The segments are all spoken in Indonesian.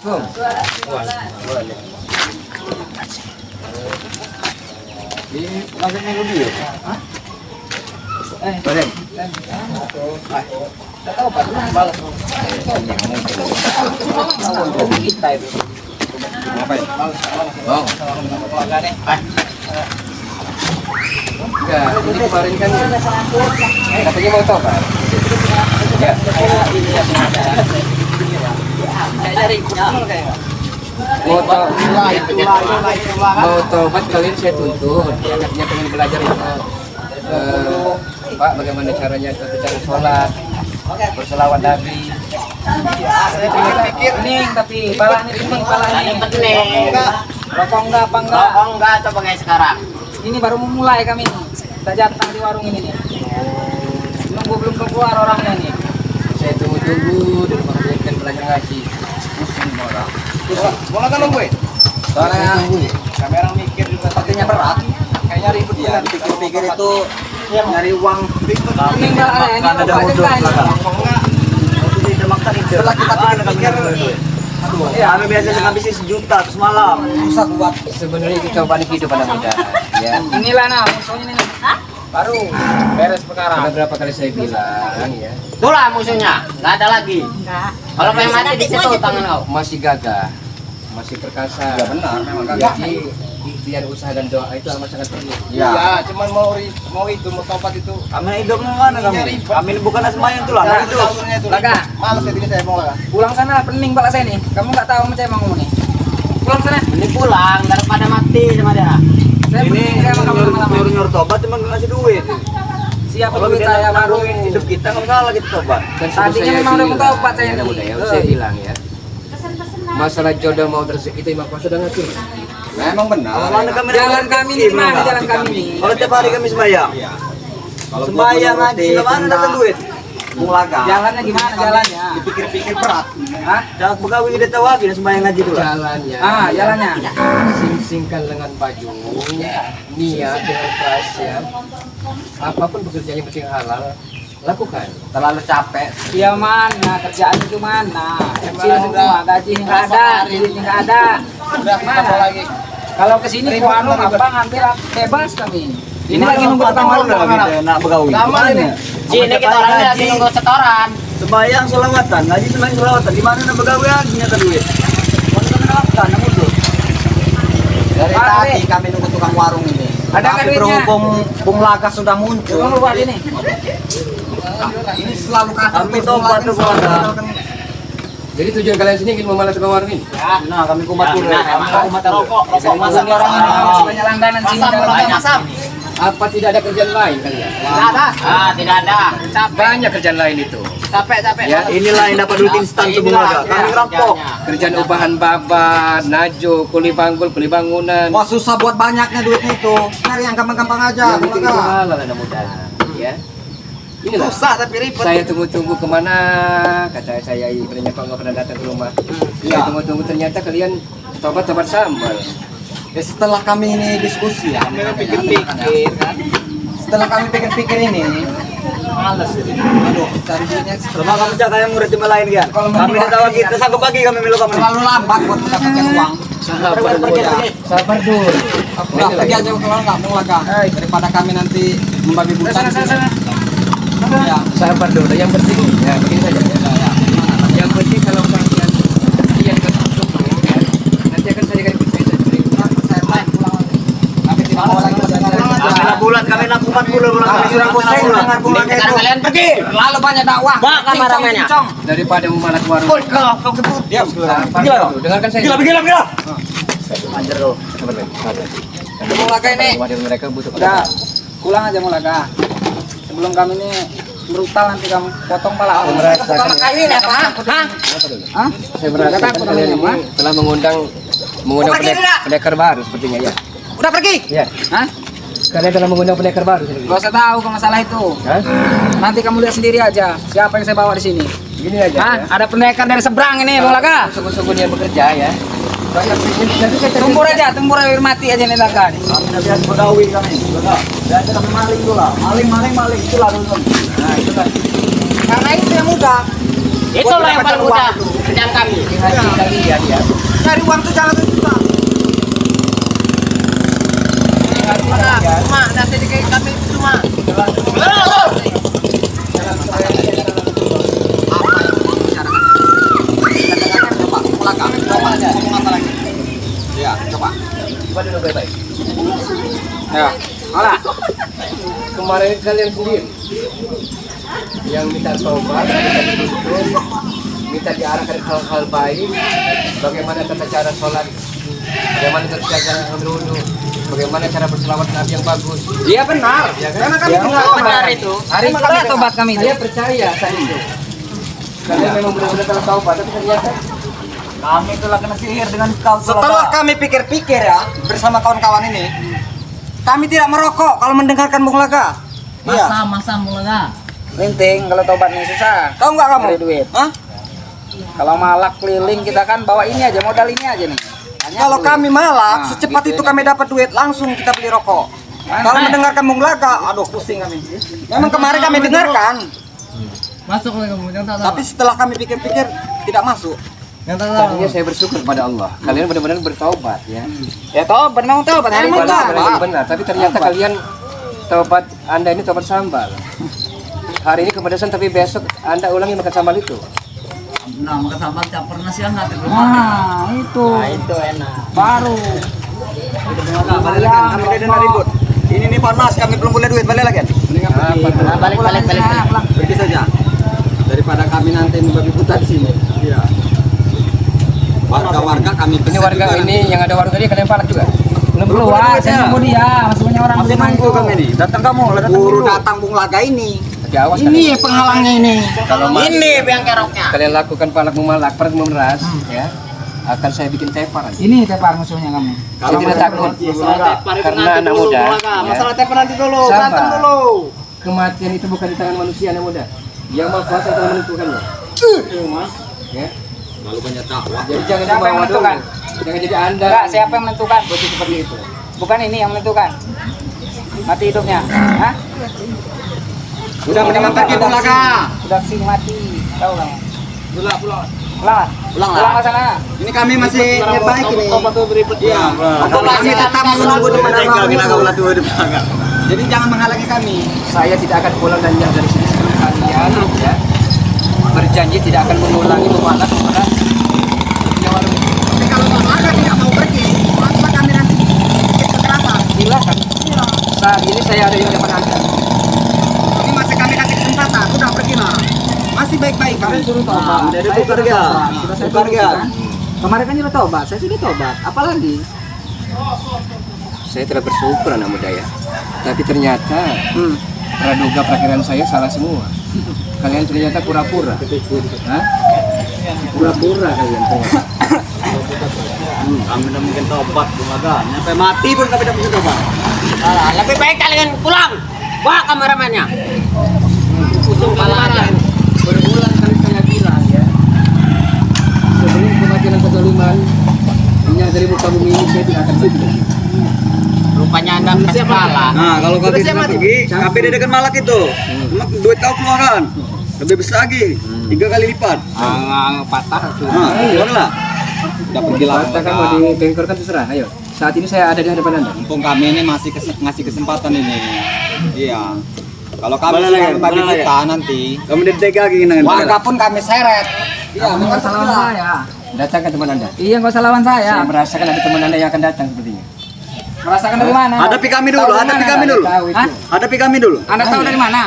Ini langsung dulu ya? Hah? Boleh. Tahu Pak, balas. Kita itu. Ngapain? Bang. Enggak nih. Enggak, ini kemarin kan katanya mau toh, Pak. Ya. Mau tobat kalian saya tuntut. Ya, katanya pengen belajar itu. Pak, bagaimana caranya cara sholat, berselawat Nabi. Saya pikir nih, tapi palanya penting, palanya penting. Rokok enggak, apa enggak? Rokok enggak, coba kayak sekarang. Ini baru memulai kami. Kita datang di warung ini nih. Belum keluar orangnya nih. Saya tunggu-tunggu dan mengerjakan belajar ngaji. Pusing orang. Bola kan gue? Soalnya kamera mikir juga sepertinya berat. Kayaknya ribut ya. Pikir itu nyari uang. Ini enggak ada modal. Setelah kita pikir, ya, kami biasanya ngabisin 1 juta semalam. Susah buat sebenarnya itu cobaan hidup anak muda. Ya. Inilah nah musuhnya nih. Baru beres perkara. Sudah berapa kali saya bilang ya. Itulah musuhnya, nggak ada lagi. Kalau pengen mati di situ tangan kau. Masih gagah, masih perkasa. Ya benar, memang gagah. Jadi ikhtiar usaha dan doa itu amat sangat penting. Ya, cuman mau itu mau tobat itu. Kami hidup mana kami? Kami bukan sembahyang itu lah. Itu Laga. Malas jadi saya mau lah. Pulang sana pening pala saya nih. Kamu nggak tahu macam mau nih. Pulang sana. Ini pulang daripada mati sama dia. Saya pening saya mau kamu lama-lama. Nyuruh tobat cuma ngasih duit. Siapa Kalau duit saya baru hidup kita nggak salah kita tobat. dan tadinya memang udah mau tobat saya Ya, nih. saya bilang ya. Masalah jodoh mau rezeki itu Imam Kuasa sudah ngatur. Memang benar. Jalan kami ini gimana jalan kami ini? Kalau tiap hari kami sembahyang. Sembahyang aja sudah mana datang duit? Mulaga. Jalannya gimana jalannya? Dipikir-pikir berat. Hah? Jangan begawi di tahu lagi sembahyang ngaji dulu. Jalannya. Jalannya. Sing-singkan lengan baju, niat dengan keras ya. Apapun pekerjaan yang penting halal, lakukan. Terlalu capek. Dia mana kerjaan itu mana? Kecil semua, gaji nggak ada, duitnya nggak ada. Udah Mana? lagi. Kalau kesini ku anu apa ngambil bebas kami. Ini lagi nunggu tukang warung nak begawi. Lama ini. Sini kita orangnya lagi nunggu setoran. Sembahyang selawatan, ngaji sembahyang selawatan. Di mana nak begawi lagi nyata duit? Mana kami lakukan, nak muncul. Dari tadi kami nunggu tukang warung ini. Ada kan duitnya? Berhubung Bung Laka sudah muncul. Coba buat ini. Ini selalu kami tobat tuh Jadi tujuan kalian sini ingin memalas tukang warung ini? Nah, kami kumat dulu. Kami kumat rokok masam Orang masih banyak langganan sini. masam. Apa tidak ada kerjaan lain kalian? Tidak ada. Tidak ada. Banyak kerjaan lain itu. Capek. Ya. Inilah yang dapat duit instan tuh Bung Laka. Kami rampok. Kerjaan ubahan babat, najo, kuli panggul, kuli bangunan. Wah, susah buat banyaknya duitnya itu. Cari yang gampang-gampang aja, Yang Bung penting itu Laka. halal anak muda. Ya. Inilah. Susah tapi ribet. Saya tunggu-tunggu kemana, kata saya ibaratnya kok nggak pernah datang ke rumah. Saya tunggu-tunggu ternyata kalian tobat-tobat sambal. Ya, setelah kami ini diskusi ya, kami pikir-pikir kan. Setelah kami pikir-pikir ini, males jadi. Aduh, cari duitnya. Selama kami jaga yang murid cuma lain kan. Kami tidak tahu kita sanggup pagi kami milu kami. Terlalu lambat buat mendapatkan uang. Sabar dulu. Sabar dulu. Udah pergi aja kalau nggak mau laka. Daripada kami nanti membagi bukan. Ya, Sabar dulu. Yang penting ya begini saja. Ya. Yang penting kalau kalian lihat ke nanti akan saya kasih bulan kami nak 4 bulan kami sudah pusing dengan bulan itu. Kalian pergi. Lalu banyak dakwah. Makan ramenya. daripada memalas warung. Kau sebut. Diam. Sabar dulu. Dengarkan saya. Gila. Anjir dulu. Sabar dulu. Mulaka ini. Wadah mereka butuh Udah pulang aja Mulaka. Sebelum kami ini brutal nanti kamu potong pala. Tukang kayu ini apa? Hah? Saya merasa kalian ini telah mengundang pendekar baru sepertinya ya. Udah pergi. Ya. Hah? Kalian telah mengundang pendekar baru. Gak usah tahu kalau masalah itu. Hah? Nanti kamu lihat sendiri aja siapa yang saya bawa di sini. Gini aja. Hah? Ya. Ada pendekar dari seberang ini, Mulaka. Sungguh-sungguh dia bekerja ya. Nanti saya Tumpur aja, hormati aja nih Laka. Kami nabi begawi kami. Biasa kami maling dulu lah. Maling itulah dulu. Nah, itu kan. Karena itu yang mudah. Itulah yang paling mudah kerjaan kami. Kalian ya. Cari uang tuh jangan susah. Cuma nanti di kami cuma. Coba aja, ngomong apa lagi? Ya, coba. Coba dulu baik-baik. Ya. Olah. Kemarin kalian sendiri yang minta taubat, minta dituntun, minta diarahkan hal-hal baik, bagaimana tata cara sholat, bagaimana tata cara berwudu, bagaimana cara berselawat Nabi yang bagus. Iya benar. Ya kan? Karena kami Ya, dengar benar itu. Hari itu lah tobat kami itu. Saya percaya saat itu. Kalian memang benar-benar telah taubat, tapi ternyata Kami telah kena sihir dengan kau. setelah kami pikir-pikir ya bersama kawan-kawan ini, kami tidak merokok kalau mendengarkan Bung Laga. Iya. Masa mulai. Linting kalau tobat nih susah. Tahu nggak kamu? Cari duit. Hah? Kalau malak keliling kita kan bawa ini aja, modal ini aja nih. Hanya Kalau duit. kami malak, Nah, secepat gitu itu ya. kami dapat duit langsung kita beli rokok. Mana? Kalau mendengarkan Bung Laga, aduh pusing kami. Memang kemarin kami dengarkan, Masuk lagi kamu yang tak tapi setelah kami pikir-pikir tidak masuk. Yang tak tadinya saya bersyukur kepada Allah. Kalian benar-benar bertaubat ya. Ya tobat memang tobat hari Emang ini. tobat. Benar, tapi ternyata kalian taubat Anda ini taubat sambal. Hari ini kepedasan tapi besok Anda ulangi makan sambal itu. Nah, makan sambal campur nasi hangat itu. Nah, itu. Itu enak. Baru. Balik lagi, kami udah ribut. Ini nih panas, kami belum boleh duit, balik lagi. Nah, balik. Pergi saja. Daripada kami nanti membabi buta di sini. Iya. Warga-warga kami Ini warga ini yang ada warung tadi kalian palak juga. Belum keluar, saya nunggu dia. Masih banyak orang masih di rumah nunggu itu. kami nih. Datang kamu, buru datang Bung Laga ini. Tapi awas Ini penghalangnya ini. kalau Ini yang keroknya. kalian lakukan palak memalak, palak memeras, ya akan saya bikin tepar. Ini tepar musuhnya kamu. Saya tidak takut karena anak muda. Masalah tepar nanti dulu, Sabar. berantem dulu. Kematian itu bukan di tangan manusia anak muda. Yang mau kuasa telah menentukannya. Ya. Lalu banyak dakwah. Jadi jangan Siapa yang dibawa menentukan? dulu. Jangan jadi Anda. Enggak, siapa yang menentukan? Betul seperti itu. Bukan ini yang menentukan. Mati hidupnya. Hah? Udah mendingan pergi Bung Laga. Sudah sing mati. Tahu kamu? Pulang. Pulang. Pulang lah. Pulang ke sana. Ini kami masih niat baik ini. Iya. Kami tetap menunggu di mana. Jadi jangan menghalangi kami. Saya tidak akan pulang dan jauh dari sini sebelum kalian ya berjanji tidak akan mengulangi memalak memeras. Tapi kalau Bung Laga tidak mau pergi, maka kami nanti bikin kekerasan. Silakan. Saat ini saya ada di hadapan Anda. Ini masih kami kasih kesempatan. Udah pergilah. Masih baik-baik kami. Suruh tobat. Udah Saya ditukar sudah ya. tobat. Sudah saya Tukar turuti, ya. kan? Kemarin kan sudah tobat, saya sudah tobat. Apalagi? Saya telah bersyukur anak muda ya. Tapi ternyata praduga prakiraan saya salah semua. Kalian ternyata pura-pura. Hah? Pura-pura kalian. Kami udah mungkin tobat Bung Laga. Sampai mati pun kami tidak mungkin tobat. Lebih baik kalian pulang. Wah, kameramennya. Usung aja. Berulang kali saya bilang ya. Sebelum kematian dan kezaliman minyak dari muka bumi ini saya tidak akan pergi. Rupanya Anda kasih pala. Nah, kalau kau tidak pergi, kami dedekan malak itu. Duit kau keluarkan. Lebih besar lagi. 3 kali lipat. Patah. Nah, keluarlah. Udah pergi lah. Katakan mau dibengkorkan terserah. Ayo. Saat ini saya ada di hadapan Anda. Mumpung kami ini masih ngasih kesempatan ini. Iya. Kalau kami sudah bagi kita nanti, kami detek lagi warga pun kami seret. Iya, Enggak usah lawan saya. Datangkan teman Anda. Iya, enggak usah lawan Saya saya. merasakan ada teman Anda yang akan datang sepertinya. Merasakan dari mana? Hadapi kami dulu, Tahu dari hadapi mana, kami Anda? dulu. Tahu itu. Hah? Hadapi kami dulu. Anda tahu dari mana?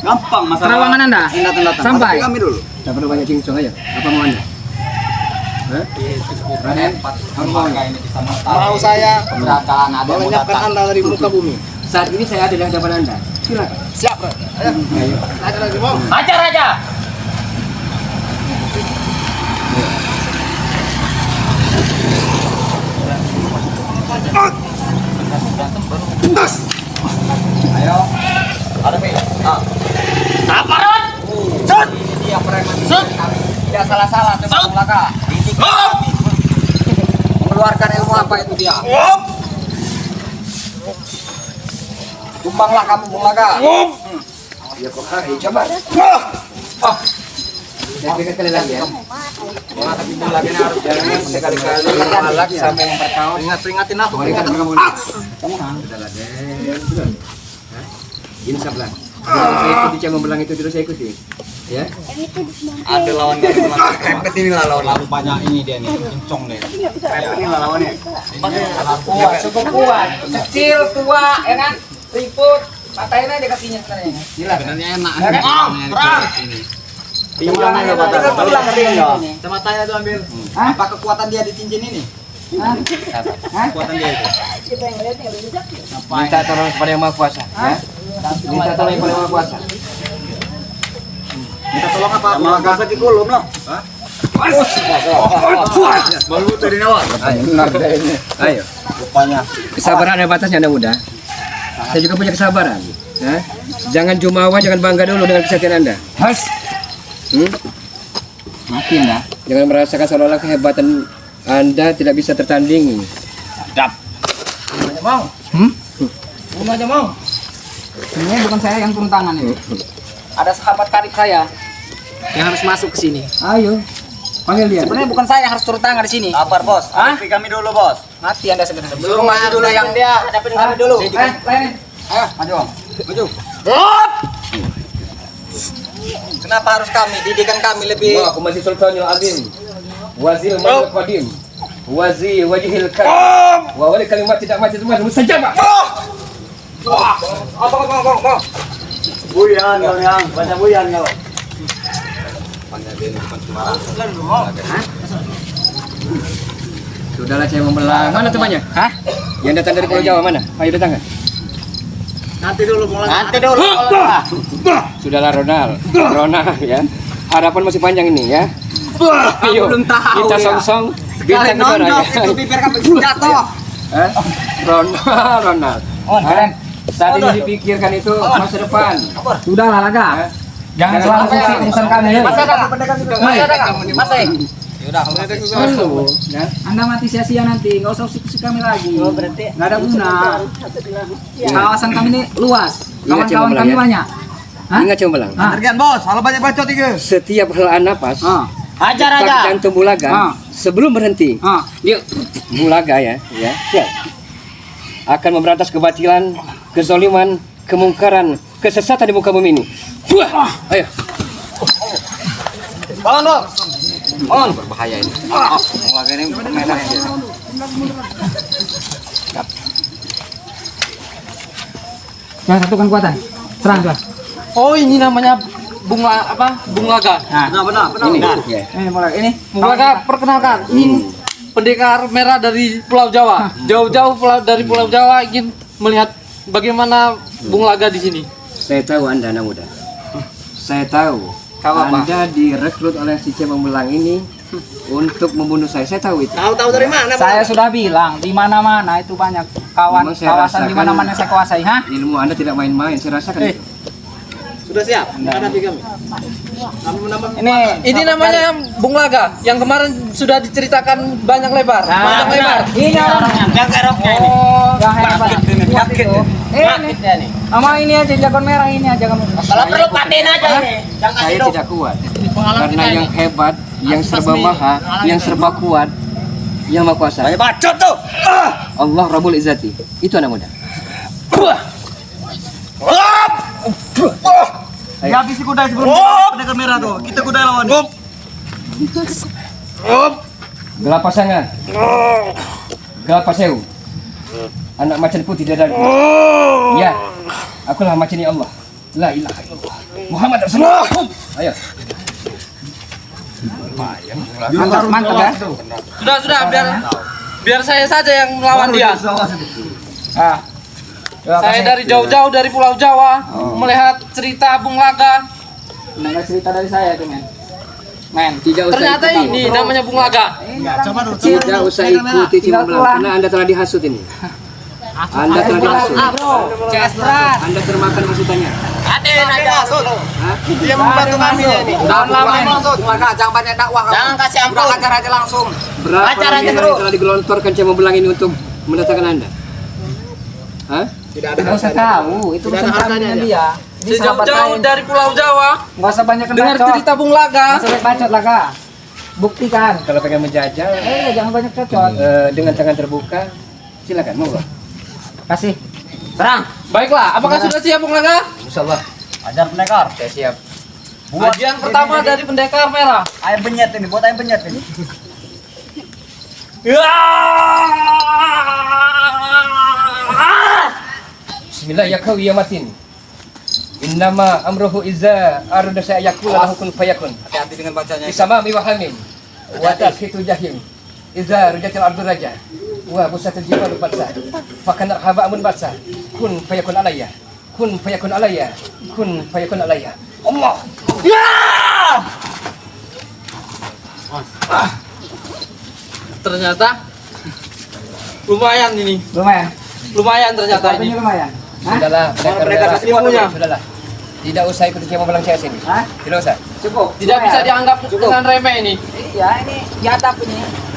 Gampang masalah. Terawangan Anda? Datang. Sampai? Hadapi kami dulu. Tidak perlu banyak cincong aja. Apa mau Anda? Hah? Raden, apa mau Anda? Mau saya Keberatan ada yang mau menyiapkan datang. Anda dari muka bumi. Saat ini saya ada di hadapan Anda. Silakan. Siap, Bro. Ayo. Ada lagi, Bang. Hajar aja. Ayo. Hadapi. Ah. Apa, Ron? Sud. Iya, preman. Sud. Tidak salah-salah Sud. Bung Laga. Mengeluarkan ilmu apa itu dia? Tumbanglah kamu Bung Laga. Ya kok hari coba. Saya pikir sekali lagi ya. Tapi lagi harus jangan sekali-kali malak sampai memperkau. Ingatin aku. Ingat kamu. Kamu kan? Sudahlah, Den. Insya Allah. Saya ikuti cuma belang itu terus saya ikuti. Ya. Ada lawan dari teman. Rempet ini lah lawan. Lalu banyak ini dia nih, kincong deh. Rempet ini lah lawannya. Kuat, cukup kuat. Kecil, tua, ya kan? Ribut. Patahin aja kakinya sebenarnya. Gila, sebenarnya enak. Ini. Tinggal aja Tinggal tulang katanya. Kacamatanya tuh ambil. Hah? Apa kekuatan dia di cincin ini? Hah? Hah? Kekuatan dia itu. Minta tolong kepada Yang Maha Kuasa, ya. Minta tolong kepada Yang Maha Kuasa. Minta tolong apa? Maha Kuasa ki kulum loh. Hah? Baru dari awal. Ayo. Rupanya. Kesabaran ada batasnya anak muda. Saya juga punya kesabaran. Ya. Jangan jumawa, jangan bangga dulu dengan kesaktian Anda. Mati dah. Jangan merasakan seolah-olah kehebatan Anda tidak bisa tertandingi. Mau? Bunuh aja mau. Ini bukan saya yang turun tangan ini. Ada sahabat karib saya yang harus masuk ke sini. Ayo, panggil dia. Sebenarnya bukan saya yang harus turun tangan di sini. Lapar bos. Hah? Hadapi kami dulu bos. Mati Anda sebenarnya. Suruh maju dulu yang dia. Hadapin kami dulu. Layanin. Ayo, maju Om. Maju. Kenapa harus kami? Didikan kami lebih. Wah, aku masih sultanul azim. Wazir Malik Qadim. Wazir wajhil karim. Wa wali kalimat tidak mati semua mustajabah. Apa? Buyan kau yang, baca buyan kau. Sudahlah saya membelah. Mana temannya? Hah? Yang datang dari Pulau Jawa mana? Ayo datang. Nanti dulu. Sudahlah Ronald ya. Harapan masih panjang ini ya. Ayo, belum tahu kita ya. song-song Sekali bintang negara nonjok ya. itu bibir kami jatuh. Hah? Ronald. Oh, keren. Saat ini dipikirkan itu masa depan. Sudahlah Laga. Jangan selalu pusing urusan kami. Masih ada Masih. Yaudah, Perlu, ya. Anda mati sia-sia nanti, nggak usah usik kami lagi. Oh, berarti nggak ada guna. Kawasan kami ini luas, Ingat kawan-kawan Cuma kami Belang, ya? banyak. Hah? Ingat Comblang. Ah. Hargaan bos, kalau banyak bacot tiga. Setiap helaan napas, Hajar detak aja. jantung bulaga sebelum berhenti. Yuk, bulaga ya, siap. Akan memberantas kebatilan, kezaliman, kemungkaran, kesesatan di muka bumi ini. Wah, ayo. Bangun bos. On, berbahaya ini. Bulaga ini mainan aja. Yang satukan kekuatan, serang kelas. Oh, ini namanya bunga apa? Bunglaga. Nah, Ini, ya. ini mulai ini. Bunglaga, perkenalkan. Ini pendekar merah dari Pulau Jawa. Jauh-jauh dari Pulau Jawa ingin melihat bagaimana Bunglaga di sini. Saya tahu Anda anak muda. Saya tahu Tahu apa? Anda direkrut oleh si Cebong Belang ini untuk membunuh saya. Saya tahu itu. Tahu dari mana? Saya sudah bilang di mana-mana itu banyak Memang saya kawasan di mana-mana rasakan saya kuasai, ha? Ilmu Anda tidak main-main. Saya rasakan itu. Sudah siap? Hadapi kami. Ini namanya Bunglaga yang kemarin sudah diceritakan banyak lebar. Panjang lebar. Ini orangnya. Yang keroknya ini. Oh, yang hebat. Kuat Yakin. itu. Yakin nih. Sama ini aja jagon merah ini aja kamu. Kalau perlu paten aja ini. Jangan Saya hidup. tidak kuat. Karena yang hebat, yang serba maha, yang serba kuat, yang maha kuasa. Banyak bacot tuh. Allah Rabbul Izzati. Itu anak muda. Habis kuda sebelum pendekar merah tuh. Kita kuda lawan. Gelap pasangan. Gelap paseu. Anak macan putih dari. Ya, akulah macan ya Allah. La ilaha illallah. Muhammad Rasulullah. Ayo. Mantap ya. Sudah biar saya saja yang melawan dia. Ah. Saya dari jauh-jauh dari Pulau Jawa melihat cerita Bunglaga. Dengar cerita dari saya tuh, men. Men, Tidak usah Ternyata ikut ini namanya Bunglaga. Tidak usah ikuti Cibong Belang karena Anda telah dihasut ini. Anda telah dihasut. CS berat. Anda termakan hasutannya. Paten aja. Dia membantu kami ini. Tahun lama ini. Jangan banyak dakwah kamu. Jangan kasih ampun. Udah ajar aja langsung. Berapa Acaranya rupiah yang terus. telah digelontorkan Cibong Belang ini untuk mendatangkan Anda? Hah? Tidak Tidak usah tahu, itu urusan kami dengan dia. sahabat Sejauh-jauh lain. dari Pulau Jawa Nggak usah banyak dengar bacot. cerita Bung Laga. Nggak usah banyak bacot lah kak. Buktikan. Kalau pengen menjajal Jangan banyak bacot. dengan tangan terbuka, silakan monggo. Kasih. Terang. Baiklah, apakah sudah siap Bung Laga? Insyaallah Ajar pendekar. saya siap. Ajian pertama dari pendekar merah. Ayam penyet ini, buat ayam penyet ini. Bismillah ya kawi ya matin. Innama amruhu iza arada saya yakula lahu kun fayakun. Hati-hati dengan bacanya. Bisamami wa hamim. Wa tasfitu jahim. Iza rujatil ardu raja. Wa busatil jibalu batsa. Fakana haba amun batsa. Kun fayakun alayya. Kun fayakun alayya. Kun fayakun alayya. Allah. Ternyata lumayan ini. Lumayan. Lumayan ternyata Tapi ini. lumayan. Hah? Sudahlah, Mereka mereka kasih ilmunya. Sudahlah. Tidak usah ikut kemo belang saya sini. Hah? Tidak usah. Cukup. Tidak bisa dianggap dengan remeh ini. Iya, ini biadab ini.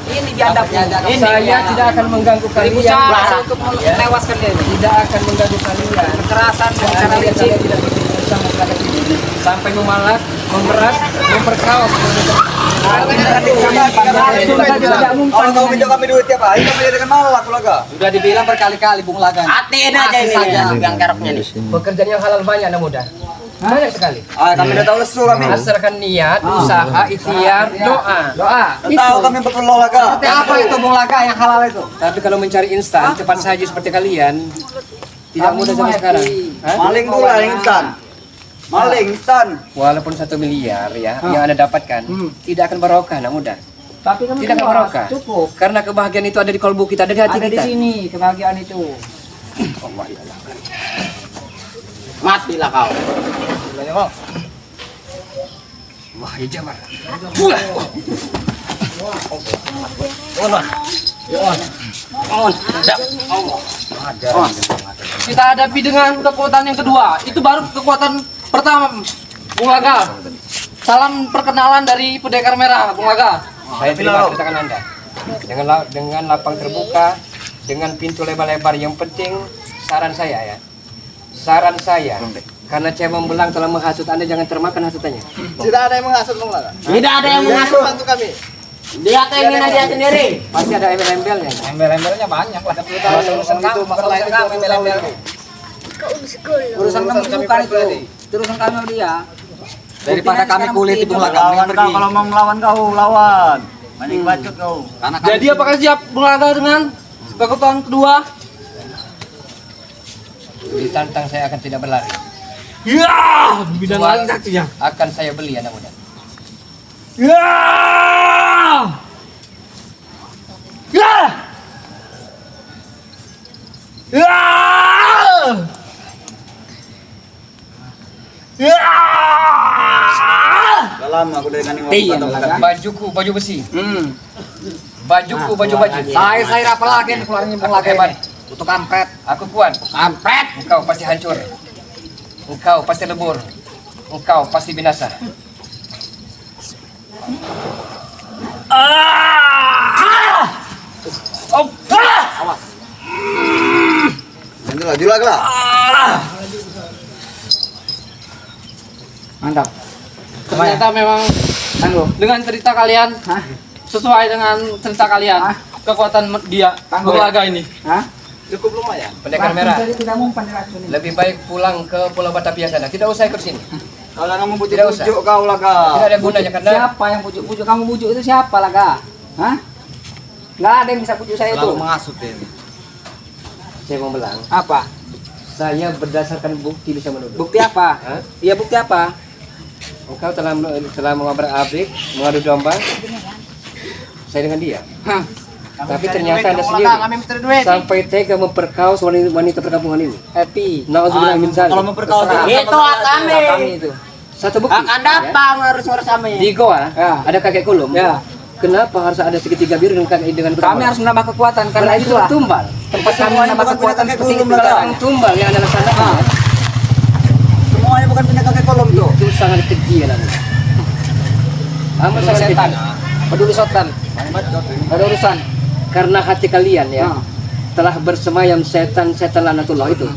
Ini biadab. Ini Saya tidak akan mengganggu Seribu kalian. cara untuk melewaskan dia ini. Tidak akan mengganggu kalian. Kekerasan dan cara Kalian licik. tidak bersama terhadap ini. Sampai memalas, memeras, memperkaos. Kalau kau minta kami duit tiap hari, kami dengan malah aku laga. Sudah dibilang berkali-kali Bung Laga. Hatiin aja Masih ini saja. yang keroknya nih. Pekerjaan yang halal banyak dan mudah. Banyak sekali. Kami udah tahu lesu kami. Asalkan niat, usaha, ikhtiar, doa. Doa. Tahu kami betul Laga. Seperti apa itu Bung Laga yang halal itu? Tapi kalau mencari instan, cepat saja seperti kalian, tidak mudah zaman sekarang. Hah? Maling dulu lah yang instan. Maling instan. Walaupun 1 miliar ya, yang Anda dapatkan, tidak akan barokah, nak mudah. Tapi kami Tidak akan puas. barokah. Cukup. Karena kebahagiaan itu ada di kalbu kita, ada di hati Ada di kita. sini kebahagiaan itu. Matilah kau. Wah, ya jamar. Kita hadapi dengan kekuatan yang kedua. Itu baru kekuatan pertama, Bung Laga. Salam perkenalan dari pendekar merah, Bung Laga. Saya terima kedatangan Anda. Dengan lapang terbuka, dengan pintu lebar-lebar. Yang penting saran saya ya. Saran saya, karena cewek membelang telah menghasut Anda, jangan termakan hasutannya. Tidak ada yang menghasut Bung Laga. Tidak ada yang mengasuh. Bantu kami. Dia ingin dia sendiri. Pasti ada embel-embelnya. Embel-embelnya banyak lah. Kalau urusan kamu, urusan kamu embel-embel. Urusan kamu bukan itu. Itu urusan kami sama dia. Daripada kami kulit Bung Laga, lawan kau kalau mau melawan kau lawan. Banyak bacot kau. Karena Jadi apakah siap Bung Laga dengan kekuatan kedua? Ditantang saya akan tidak berlari. Ya, bidang lain saksinya. Akan saya beli anak muda. Ya. Ya. Ya. Ya. dalam aku dengan Iya, Bung Laga. Bajuku baju besi. Bajuku baju. Saya apa lagi yang keluarnya Bung Laga Hebat. ini? Untuk kampret. Aku kuat. Kampret. Engkau pasti hancur. Engkau pasti lebur. Engkau pasti binasa. Nanti lah, jual lah. Mantap. Ternyata memang Tangguh. dengan cerita kalian Hah? sesuai dengan cerita kalian, Hah? kekuatan dia Tangguh. Bung Laga ini. Hah? Cukup lumayan. Pendekar merah. Jadi tidak mempan racun ini. Lebih baik pulang ke Pulau Batavia sana. Tidak usah ikut sini. Kalau kamu Tidak usah. bujuk kau Laga. Tidak ada gunanya karena Siapa yang bujuk-bujuk? Kamu bujuk itu siapa Laga? Hah? Nggak ada yang bisa bujuk saya itu. Selalu mengasut ini. saya mau bilang, Apa? saya berdasarkan bukti bisa menuduh. Bukti apa? Hah? Iya bukti apa? Engkau telah mengobrak-abrik, mengadu domba. Saya dengan dia. Hah? Tapi ternyata Anda sendiri sampai tega memperkaos wanita perkampungan ini. Happy. Nauzubillah min Kalau dzalik. memperkaos Itu hak kami. Kami itu. Satu bukti. Hak Anda apa ngurus-ngurus kami? Di goa Ya. ada kakek kulum. Ya. Kenapa harus ada segitiga biru dengan Kami harus menambah kekuatan karena itu itulah tumbal. tempat kami menambah kekuatan seperti itu. Kalau orang tumbal yang adalah sana Semuanya bukan punya kakek kolom tuh. itu sangat keji ya namanya. Amat sangat Setan. keji. Peduli setan. Ada urusan. Karena hati kalian ya Ah. telah bersemayam setan-setan lanatullah itu.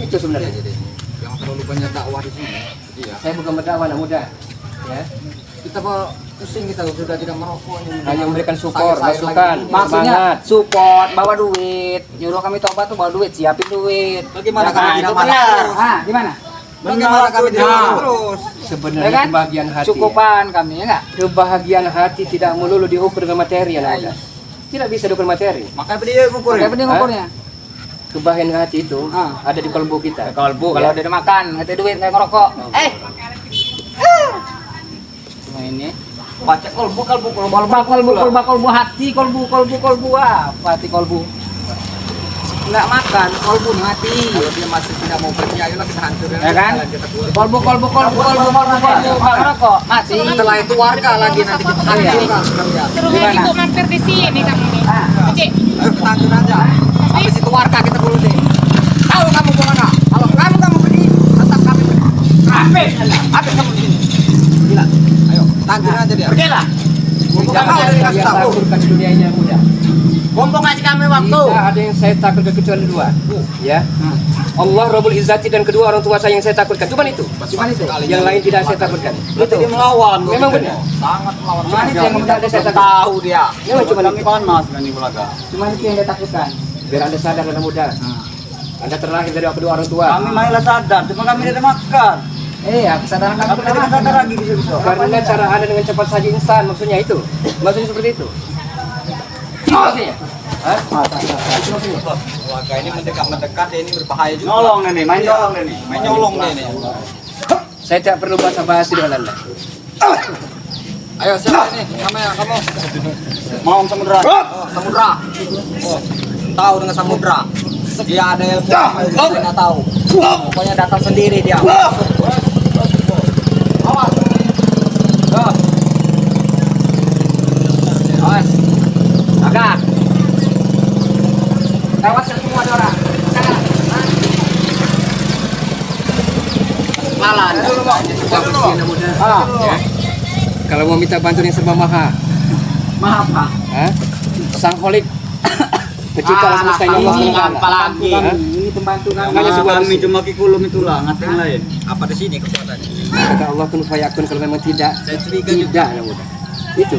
Itu sebenarnya. bukannya dakwah di sini. Iya. Saya bukan berdakwah anak muda. Ya. Kita mau pusing, kita sudah tidak merokok ini. Hanya memberikan support, Sayur-sayur masukan, lagi. Maksudnya semangat. support, bawa duit, nyuruh kami tobat tuh bawa duit, siapin duit. Bagaimana Ya kami kan? tidak Itu marah benar. terus? Ah, gimana? Bagaimana kami tidak Nah. marah terus? Sebenarnya Ya kan? kebahagiaan hati. Cukupan kami ya enggak? Kebahagiaan hati tidak melulu diukur dengan materi anak muda. Tidak bisa diukur materi. Makanya dia ngukur. Kayak penting ngukurnya. Kebahagiaan hati itu Ah. ada di kalbu kita. Kalbu Ya. kalau udah makan, nggak ada duit, nggak ngerokok. Cuma ini. Baca kolbu Kolbu hati, kolbu apa hati kolbu? Nggak makan, kolbu nih mati. Kalau dia masih tidak mau pergi, ayolah kita hancurin. Ya kan? Kita keluar. Kolbu, nggak ngerokok, mati. Setelah itu warga lagi nanti kita hancurkan sekalian. Suruh Gimana? Ibu mampir di sini kamu nih. Ah. Cik, Ayo kita hancur aja. Habis itu warga kita dulu deh. Tahu kamu kemana? Kalau kamu pergi, tetap kami pergi. Habis kamu di sini. Gila. Ayo, hancur aja dia. Pergilah. Jangan Tahu dari kasih kalian tahu. takutkan dunianya muda. Mumpung kasih kami waktu. Tidak ada yang saya takutkan kecuali dua. Ya. Allah Rabbul Izzati dan kedua orang tua saya yang saya takutkan. Cuma itu. Cuman itu. Yang lain tidak saya takutkan. Berarti dia melawan. Memang benar. Sangat melawan. Cuman itu yang tidak ada saya takut. Tahu dia. Memang cuma itu. panas kan di Bulaga. Cuman itu yang dia takutkan. Biar anda sadar anak muda. Anda terlahir dari kedua orang tua. mainlah sadar, cuma kami tidak makan. Kesadaran kami Kami tidak sadar lagi bisa. Karena cara anda dengan cepat saja instan. Maksudnya itu. Maksudnya seperti itu. Maksudnya. Hah? Itu maksudnya. Bulaga ini mendekat ini berbahaya juga. Nyolong nih, main nyolong nih. Main nyolong nih. Saya tidak perlu basa-basi dengan anda. Ayo siapa ini? Kamu. Mau samudera. Samudra. Tahu dengan samudra. Dia ada yang saya nggak tahu. Pokoknya datang sendiri dia. Awas. Awas. Agak. Awas semua ada orang. Lalan. Ya. Kalau mau minta bantuan yang serba maha, Maaf Pak. Hah? Sang holik pencipta alam semesta ini Allah SWT. Apalagi. Hah? Ini pembantu kami. Makanya sebuah Kami cuma kikulum itulah, nggak ada yang lain. Apa di sini kekuatannya? kata Allah kun fayakun, kalau memang tidak, Saya curiga tidak anak muda. Itu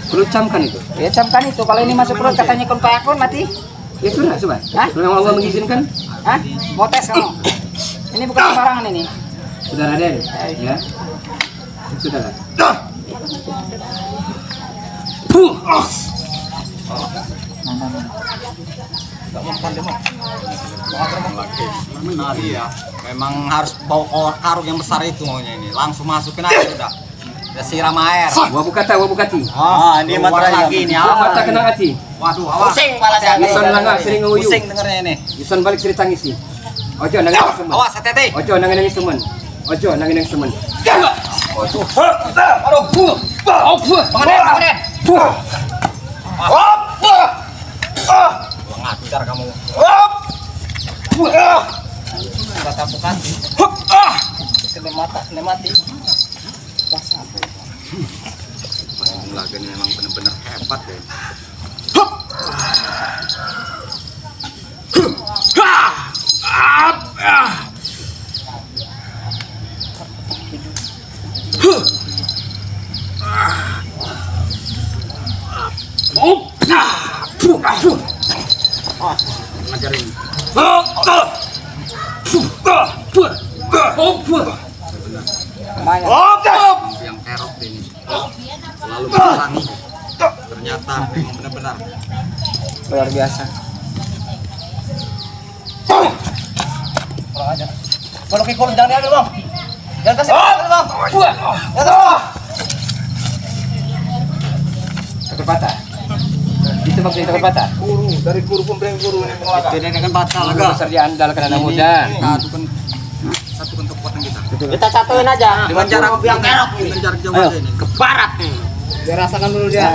perlu camkan itu. Ya camkan itu. Kalau ini masuk perut katanya kun payakun mati. Ya sudah, coba. Hah? Kalau memang Allah mengizinkan, Hah? Mau tes kamu? Ini bukan sembarangan ini. sudah Raden. Ya. Sudah. Menari ya. Memang harus bawa karung yang besar itu maunya ini. Langsung masukin aja udah. Udah siram air. Wabu kata, wabu kati. Ini materai lagi nih. Wabu kata kena hati. Waduh, awas. Pusing kepala saya. Ison langga sering nguyu. Pusing dengernya ini. Ison balik sering tangisi. Ojo nangis teman. Awas hati-hati. Ojo nangis teman. Ojo nangis teman. Pengen. Ngajar kamu. Kata bukan. Kena mati. Laga ini memang benar-benar hebat deh. Ngajarin. Yang erok ini selalu berani. Ternyata memang benar-benar Luar biasa. Kalau kikul jangan diambil bang. Jangan kasih bang. Takut patah. Itu maksudnya takut patah. Dari guru pemberian guru ini pengolaga. Ini kan batal Guru besar diandalkan anak muda. Satukan kekuatan kita. Kita satuin aja. Dengan jarak yang erok dengan jarak jauh aja ini. ke barat nih. Biar rasakan dulu dia.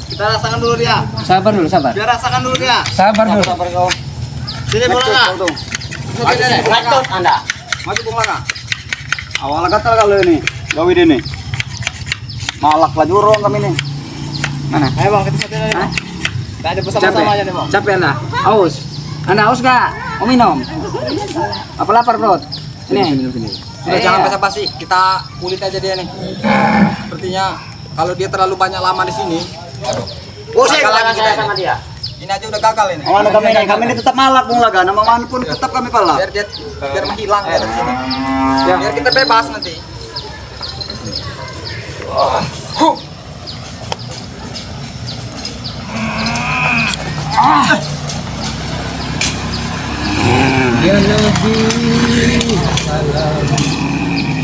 Kita rasakan dulu dia. Sabar dulu, sabar. Biar rasakan dulu dia. Sabar dulu. Sini pengolaga. Lanjut Anda. Maju pengolaga. Awalnya kata kalau ini, gawin ini. Malak lah jurong kami nih. Mana? Ayo bang, kita satuin aja. Kita ada bersama-sama aja nih bang. Capek anda? Aus? Anda aus gak? Mau minum? Apa lapar perut? Ini. Sudah jangan basa-basi, kita kulit aja dia nih. Sepertinya kalau dia terlalu banyak lama di sini, Pusing gagal lagi tangan kita saya ini. sama dia. Ini aja udah gagal ini. Mana kami ini tetap malak Bung Laga. Nama mana pun tetap kami kalah. Biar menghilang dari sini. Biar kita bebas nanti. Ya Nabi,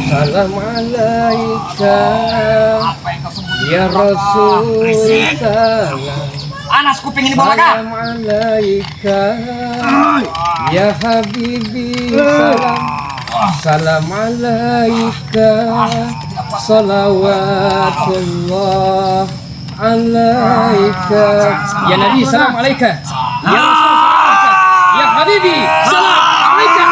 salam alaika. Ya Rasul, salam. Anas kuping ini Bung Laga. Salam alaika. Ya Habibi, salam. Salam alaika. Salawatullah alaika. Ya Nabi, salam alaika. Ya Rasul, salam alaika. Ya Habibi, salam alaika.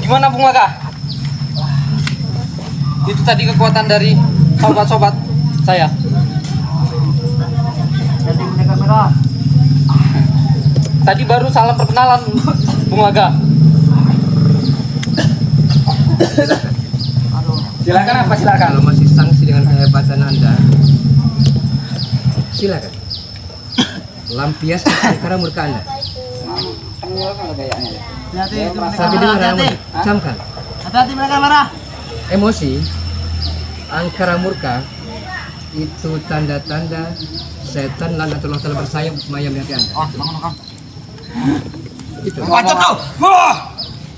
Gimana Bung Laga? Itu tadi kekuatan dari sobat-sobat saya. Tadi baru salam perkenalan Bung Laga. Silakan apa silakan. Kalau masih sanksi dengan kehebatan Anda, silakan. Lampiaskan karena murka Anda. Sampai dengar kamu camkan. Hati-hati mereka marah. Emosi, angkara murka itu tanda-tanda setan laknatullah telah bersayap maya melihat Anda. Itu. Bacot kau.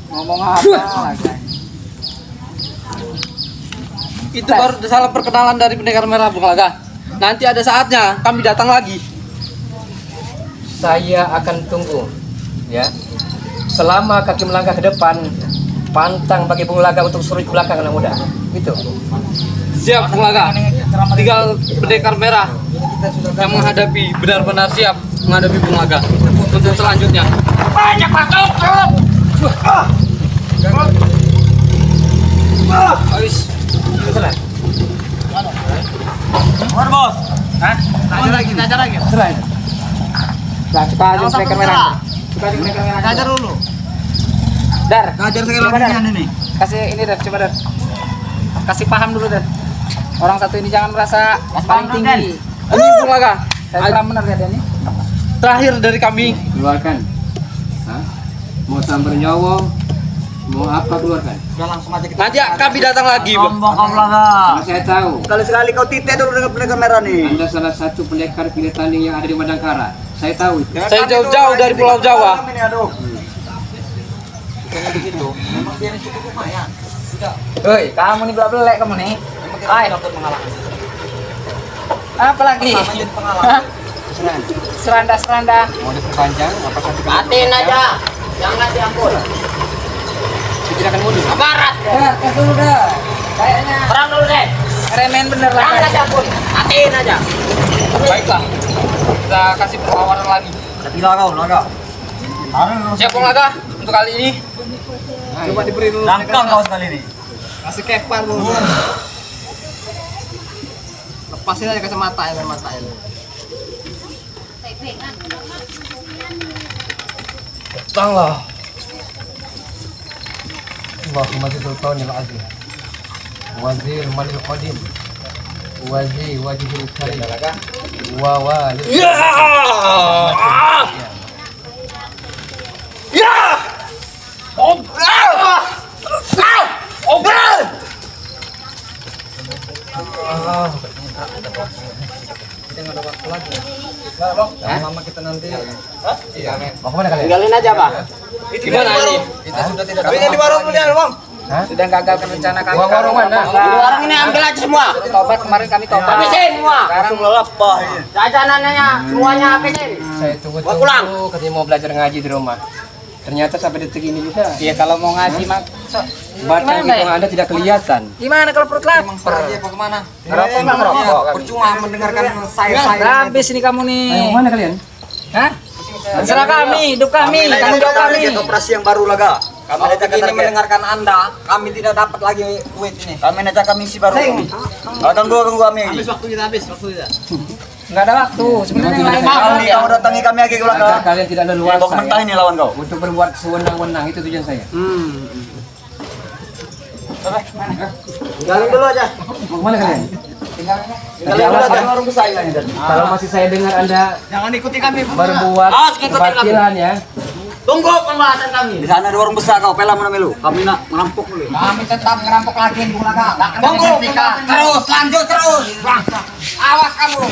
Ngomong apa lagi? Itu baru salam perkenalan dari Pendekar Merah Bung Laga. Nanti ada saatnya kami datang lagi. Saya akan tunggu, ya. Selama kaki melangkah ke depan, pantang bagi Bung Laga untuk suruh ke belakang anak muda. Itu. Siap Bung Laga. Tinggal Pendekar Merah yang menghadapi, benar-benar siap menghadapi Bung Laga untuk selanjutnya. Banyak batuk. Habis. Keluar bos. Hah? Ajar lagi. Selain. Lah, coba aja Pendekar Merah. Coba di Pendekar Merah. Ajar dulu. Dar, Ngajar saya coba Dar. lagi ini. Kasih ini Dar, coba Dar. Kasih paham dulu Dar. Orang satu ini jangan merasa paling tinggi. Ini Bung Laga. Saya paham benar ya ini. Terakhir dari kami. Keluarkan. Hah? Mau sambar nyawa, mau apa keluarkan. Udah langsung aja kita. Nanti kami datang lagi. Bung. Karena saya tahu Sekali-sekali kau titik dulu dengan pendekar merah nih. Anda salah satu pendekar pilih tanding yang ada di Madangkara. Saya tahu itu. Saya jauh-jauh dari Pulau Jawa. Jangan begitu. Memang dia ini cukup lumayan. Hei, kamu nih belak-belak kamu nih. Hai. Apa lagi? Sama jadi pengalaman. Seranda-seranda. Mau diperpanjang apa satu kali? Matiin aja. Jangan ngasih ampun. Tidak akan mundur. Barat. Ya, tes dulu dah. Kayaknya Perang dulu deh. remen bener lah. Jangan ngasih ampun. Matiin aja. Baiklah. Kita kasih perlawanan lagi. Tidak kau, Laga. Siap Bung Laga untuk kali ini. Coba diberi dulu. Langkang kau sekali ini. Kasih kepar dulu. Lepasin aja kacamata ya, mata ya. Tanglah. Allahumma sultanil azim. Wazir malil qadim. Wazir wajibul karim. Wa walid. Lama kita nanti. Mau kemana kalian? Tinggalin aja, Pak. Gimana ini? Kita sudah tidak. Kami di warung dulu ya, Bang. Sudah gagalkan rencana kami. Warung mana? Ini orang ini ambil aja semua. Tobat kemarin kami tobat. Habisin semua. Sekarang Jajanannya semuanya habisin. Saya tunggu Mau pulang? katanya mau belajar ngaji di rumah. Ternyata sampai detik ini juga. ya kalau mau ngaji mak. Batang Gimana ya? hitungan Anda tidak kelihatan. Gimana kalau perut lapar? Emang serah dia kemana? Ngerokok, Bang, ngerokok kami. Percuma mendengarkan saya. Habis ini kamu nih. Ayo mana kalian? Hah? Terserah kami, hidup kami, tanggung jawab kami. Operasi yang baru, Laga. Kami Kalau ajak begini target. mendengarkan Anda, kami tidak dapat lagi duit ini. Kami ajak misi baru. Ganggu kami. Waktu kita habis, waktu kita. Nggak ada waktu. Sebenarnya yang lain Kau datangi kami lagi ke agar belakang. kalian tidak leluasa Kau mentah ini lawan kau. untuk berbuat sewenang-wenang, itu tujuan saya. Tinggalin dulu aja. Mau kemana kalian? Tinggalin dulu aja warung kesayangan ini. Kalau masih saya dengar Anda Jangan ikuti kami. berbuat Awas, ikutin kami. kebatilan ya. Tunggu pembahasan kami. Di sana ada warung besar kau, pela mana melu. Kami nak merampok dulu. Kami tetap ngerampok lagi Bung Laga. Tunggu. Terus, lanjut terus. Awas kamu.